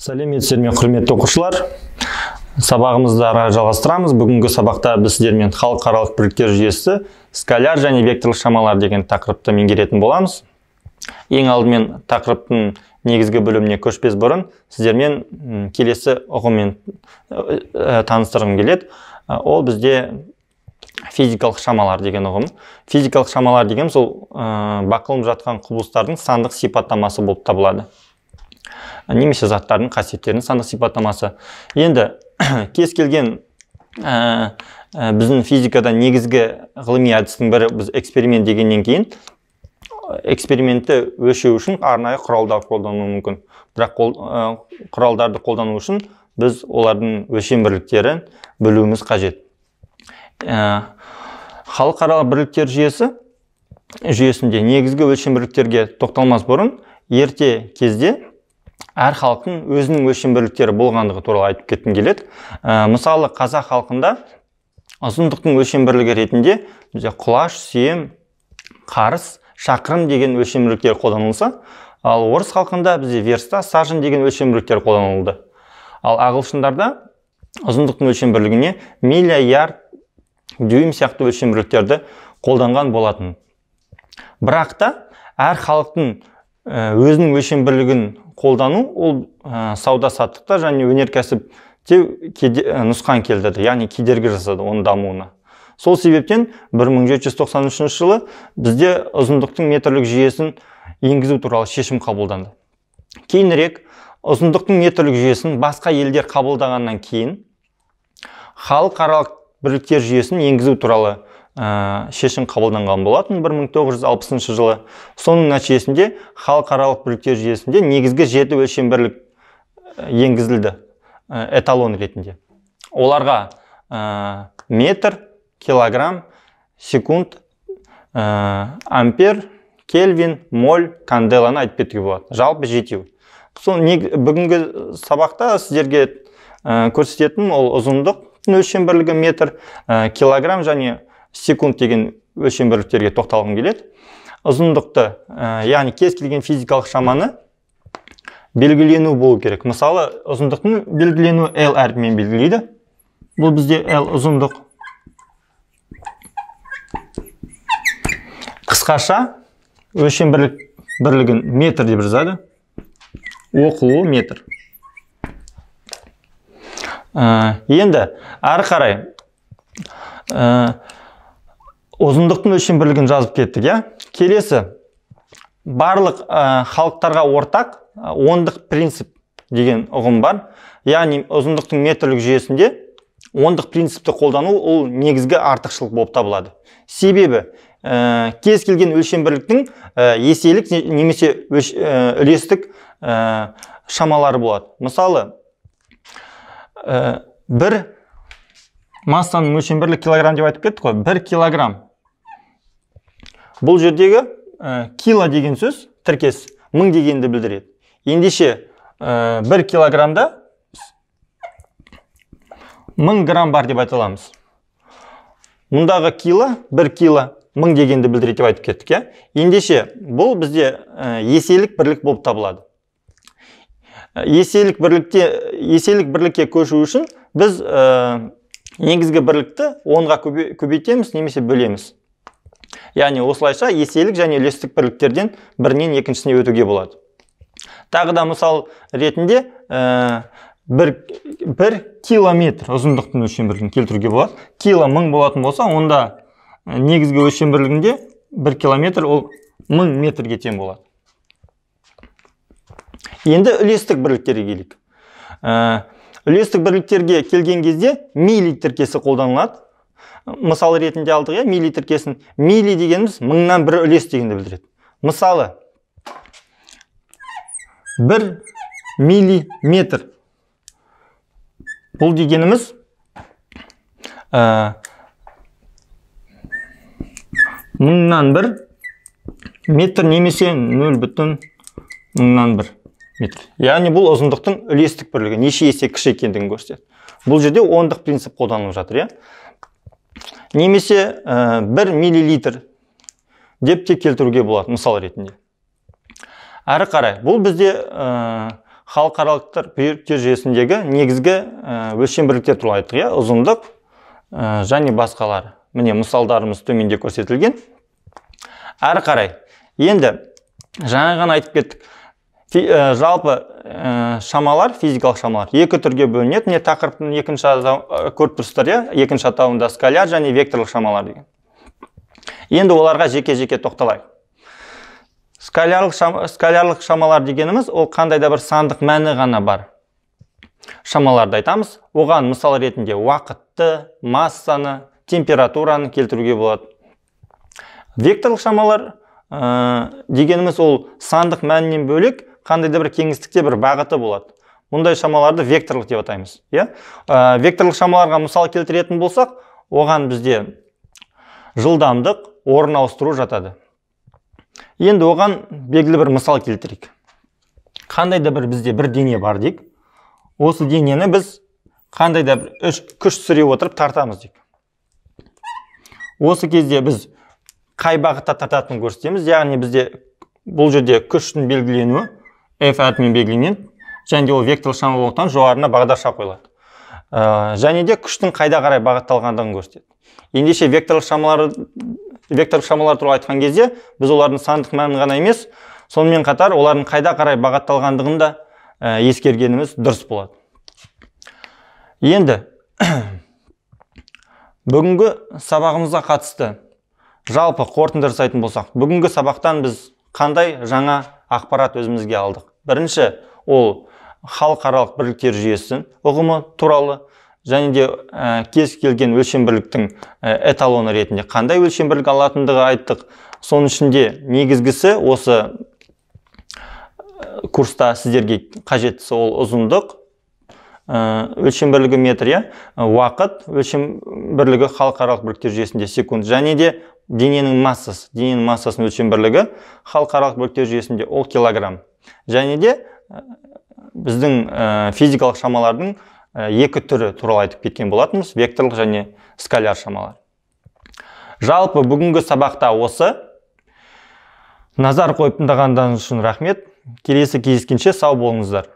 Сәлеметсіздер ме, құрметті оқушылар. Сабағымызды ары жалғастырамыз. Бүгінгі сабақта біз сіздермен халықаралық бірліктер жүйесі, скаляр және векторлық шамалар деген тақырыпты меңгеретін боламыз. Ең алдымен тақырыптың негізгі бөліміне көшпес бұрын сіздермен келесі ұғыммен таныстырғым келеді. Ол бізде физикалық шамалар деген ұғым. Физикалық шамалар деген сол бақыланып жатқан құбылыстардың сандық сипаттамасы болып табылады. Немесе заттардың қасиеттерінің сандық сипаттамасы. Енді кез келген біздің физикада негізгі ғылыми әдістің бірі біз эксперимент дегеннен кейін экспериментті өлшеу үшін арнайы құралдар қолдану мүмкін. Бірақ құралдарды қолдану үшін біз олардың өлшем бірліктерін білуіміз қажет. Халықаралық бірліктер жүйесінде негізгі өлшем бірліктерге тоқталмас бұрын ерте кезде әр халықтың өзінің өлшем бірліктері болғандығы туралы айтып кеткім келеді. Мысалы, қазақ халқында ұзындықтың өлшем бірлігі ретінде бізде құлаш, сүйем, қарыс, шақырым деген өлшем бірліктер қолданылса, ал орыс халқында бізде верста, сажын деген өлшем бірліктер қолданылды. Ал ағылшындарда ұзындықтың өлшем бірлігіне миля, ярд, дюйм сияқты өлшем бірліктерді қолданған болатын. Бірақ та әр халықтың өзінің өлшем бірлігін қолдану ол сауда-саттықта және өнеркәсіпте нұсқан келдірді, яғни кедергі жасады оның дамуына. Сол себептен 1793 жылы бізде ұзындықтың метрлік жүйесін енгізу туралы шешім қабылданды. Кейінірек ұзындықтың метрлік жүйесін басқа елдер қабылдағаннан кейін халықаралық бірліктер жүйесін енгізу туралы шешім қабылданған болатын 1960 жылы. Соның нәтижесінде халықаралық бірліктер жүйесінде негізгі 7 өлшем бірлік енгізілді эталон ретінде. Оларға метр, килограмм, секунд, ампер, кельвин, моль, канделаны айтып кетуге болады. Жалпы 7. Бүгінгі сабақта сіздерге көрсететін ол ұзындық өлшем бірлігі метр, килограмм және секунд деген өлшем бірліктерге тоқталғым келеді. Ұзындықты, яғни кез келген физикалық шаманы белгілену болу керек. Мысалы, ұзындықтың белгіленуі L әрпімен белгілейді. Бұл бізде L ұзындық. Қысқаша өлшем бірлігін метр деп жазады. Оқылуы метр. Енді әрі қарай ұзындықтың өлшем бірлігін жазып кеттік, я? Келесі, барлық халықтарға ортақ ондық принцип деген ұғым бар. Яғни ұзындықтың метрлік жүйесінде ондық принципті қолдану ол негізгі артықшылық болып табылады. Себебі кез келген өлшем бірліктің еселік немесе үлестік шамалары болады. Мысалы, бір массаның өлшем бірлігі килограмм деп айтып кеттік қой. 1 килограмм. Бұл жердегі кило деген сөз тіркес 1000 дегенді білдіреді. Ендеше 1 килограммда 1000 грамм бар деп айталамыз. Мұндағы кило, 1 кило 1000 дегенді білдіреді деп айтып кеттік. Ендеше бұл бізде еселік бірлік болып табылады. Еселік бірлікке көшу үшін біз негізгі бірлікті 10-ға көбейтеміз немесе бөлеміз. Яғни осылайша еселік және үлестік бірліктерден бірінен екіншісіне өтуге болады. Тағы да мысал ретінде 1 километр ұзындықтың өлшем бірлігін келтіруге болады. Кило 1000 болатын болса, онда негізгі өлшем бірлігінде 1 километр ол 1000 метрге тең болады. Енді үлестік бірліктерге келейік. Үлестік бірліктерге келген кезде милли тіркесі қолданылады. Мысалы ретінде алдық, милли тіркесін. Милли дегеніміз 1000-нан 1 үлес дегенді білдіреді. Мысалы, 1 миллиметр. Бұл дегеніміз 1000-нан 1 метр немесе 0,1000-нан 1 метр. Яғни бұл ұзындықтың үлестік бірлігі, неше есе кіші екендігін көрсетеді. Бұл жерде ондық принцип қолданылып жатыр, Немесе 1 миллилитр деп те келтіруге болады, мысал ретінде. Әрі қарай, бұл бізде халықаралық бүйректер жүйесіндегі негізгі өлшем бірліктер туралы айттық, ұзындық және басқалар. Міне мысалдарымыз төменде көрсетілген. Әрі қарай, енді жаңа ғана айтып кеттік. Жалпы шамалар, физикалық шамалар екі түрге бөлінеді. Міне тақырыптың екінші көріп тұрсыздар, екінші атауында скаляр және векторлық шамалар деген. Енді оларға жеке-жеке тоқталайық. Скалярлық шамалар дегеніміз, ол қандай да бір сандық мәні ғана бар шамаларды айтамыз. Оған мысал ретінде уақытты, массаны, температураны келтіруге болады. Векторлық шамалар дегеніміз ол сандық мәнінен бөлек қандай да бір кеңістікте бір бағыты болады. Мұндай шамаларды векторлық деп атаймыз. Векторлық шамаларға мысал келтіретін болсақ, оған бізде жылдамдық, орын ауыстыру жатады. Енді оған белгілі бір мысал келтірейік. Қандай да бір бізде бір дене бар дейік. Осы денені біз қандай да бір күш түсіре отырып тартамыз дейік. Осы кезде біз қай бағытта тартатынын көрсетеміз. Яғни бізде бұл жерде күштің белгіленуі F әрпімен белгіленеді, және де ол векторлық шама болғандықтан жоғарына бағдарша қойылады. Және де күштің қайда қарай бағытталғандығын көрсетеді. Ендеше векторлық шамалар туралы айтқан кезде біз олардың сандық мәнін ғана емес, сонымен қатар олардың қайда қарай бағытталғандығын да ескергеніміз дұрыс болады. Енді бүгінгі сабағымызға қатысты жалпы қорытынды жасайтын болсақ, бүгінгі сабақтан біз қандай жаңа ақпарат өзімізге алдық? Бірінші, ол халықаралық бірліктер жүйесі ұғымы туралы, және де кез келген өлшем бірліктің эталоны ретінде қандай өлшем бірлік алатындығы айттық. Соның ішінде негізгісі осы курста сіздерге қажеттісі ол ұзындық, өлшем бірлігі метр, уақыт, өлшем бірлігі халықаралық бірліктер жүйесінде секунд, және де дененің массасының өлшем бірлігі халықаралық бірліктер жүйесінде ол килограмм. Және де біздің физикалық шамалардың екі түрі туралы айтып кеткен болатынбыз, векторлық және скаляр шамалар. Жалпы бүгінгі сабақта осы. Назар қойып тыңдағандарыңыз үшін рахмет. Келесі кездескенше сау болыңыздар.